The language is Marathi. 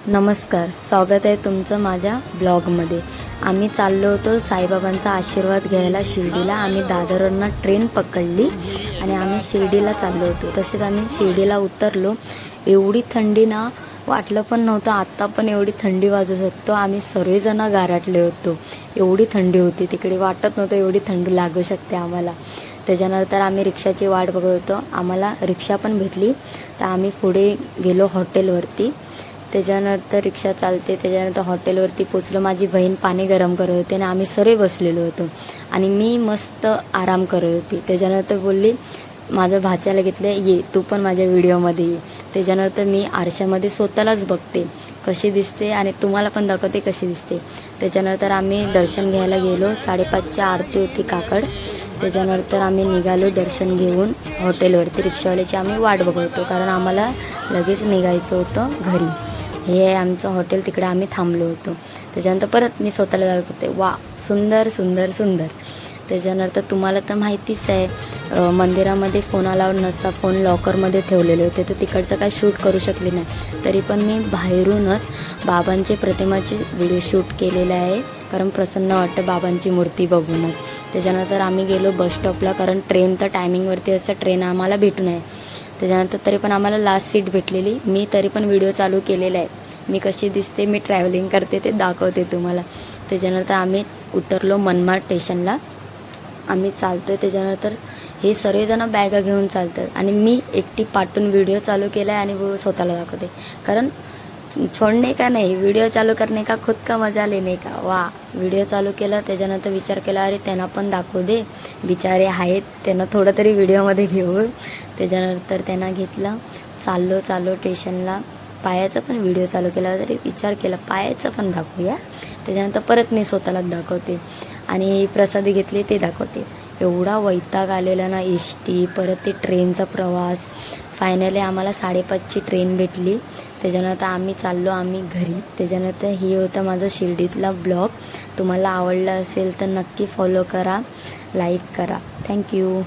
नमस्कार, स्वागत आहे तुमचं माझ्या ब्लॉगमध्ये। आम्ही चाललो होतो साईबाबांचा आशीर्वाद घ्यायला शिर्डीला। आम्ही दादरवरून ट्रेन पकडली आणि आम्ही शिर्डीला चाललो होतो। तसेच आम्ही शिर्डीला उतरलो। एवढी थंडी ना, वाटलं पण नव्हतं आत्ता पण एवढी थंडी वाजू शकतो। आम्ही सर्वजण गारटले होतो, एवढी थंडी होती तिकडे। वाटत नव्हतं एवढी थंडी लागू शकते आम्हाला। त्याच्यानंतर आम्ही रिक्षाची वाट बघत होतो। आम्हाला रिक्षा पण भेटली, तर आम्ही पुढे गेलो हॉटेलवरती। त्याच्यानंतर रिक्षा चालते, त्याच्यानंतर हॉटेलवरती पोचलो। माझी बहीण पाणी गरम करत होती आणि आम्ही सर्व बसलेलो होतो आणि मी मस्त आराम करत होती। त्याच्यानंतर बोलली माझं भाच्याला घेतलं, ये तू पण माझ्या व्हिडिओमध्ये ये। त्याच्यानंतर मी आरशामध्ये स्वतःलाच बघते कशी दिसते आणि तुम्हाला पण दाखवते कशी दिसते। त्याच्यानंतर आम्ही दर्शन घ्यायला गेलो। 5:30ची आरती होती काकड। त्याच्यानंतर आम्ही निघालो दर्शन घेऊन हॉटेलवरती। रिक्षावाल्याची आम्ही वाट बघत होतो, कारण आम्हाला लगेच निघायचं होतं घरी। हे आहे आमचं हॉटेल, तिकडे आम्ही थांबलो होतो। त्याच्यानंतर परत मी स्वतःला दाखवत होते, वा सुंदर सुंदर सुंदर। त्याच्यानंतर तुम्हाला तर माहितीच आहे, मंदिरामध्ये फोन अलाउड नसता, फोन लॉकरमध्ये ठेवलेले होते, तर तिकडचं काय शूट करू शकले नाही। तरी पण मी बाहेरूनच बाबांचे प्रतिमाचे व्हिडिओ शूट केलेले आहे, कारण प्रसन्न वाटतं बाबांची मूर्ती बघूनच। त्याच्यानंतर आम्ही गेलो बस स्टॉपला, कारण ट्रेन तर टायमिंगवरती असं ट्रेन आम्हाला भेटू नये। त्याच्यानंतर तरी पण आम्हाला लास्ट सीट भेटलेली। मी तरी पण व्हिडिओ चालू केलेला आहे, मी कशी दिसते, मी ट्रॅव्हलिंग करते ते दाखवते तुम्हाला। त्याच्यानंतर आम्ही उतरलो मनमाड स्टेशनला, आम्ही चालतो। त्याच्यानंतर हे सर्वजण बॅगा घेऊन चालतात आणि मी एकटी पाठून व्हिडिओ चालू केला आहे आणि स्वतःला दाखवते, कारण छोडणे का नाही, व्हिडिओ चालू करणे का खुद का मजा लेने का। वा, व्हिडिओ चालू केला। त्याच्यानंतर विचार केला, अरे त्यांना पण दाखवू दे, बिचारे आहेत, त्यांना थोडं तरी व्हिडिओमध्ये घेऊ। त्याच्यानंतर त्यांना घेतलं, चाललो स्टेशनला। पायाचा पण व्हिडिओ चालू केला, तरी विचार केला पायाचं पण दाखवूया। त्याच्यानंतर परत मी स्वतःलाच दाखवते आणि प्रसादी घेतली ते दाखवते। एवढा वैताग आलेला ना, एसटी परत ते ट्रेनचा प्रवास। फायनली आम्हाला 5:30ची ट्रेन भेटली। त्याच्यानंतर आम्ही चाललो घरी। त्याच्यानंतर ही होता माझा शिर्डीतला ब्लॉग। तुम्हाला आवडला असेल तर नक्की फॉलो करा, लाईक करा। थँक्यू।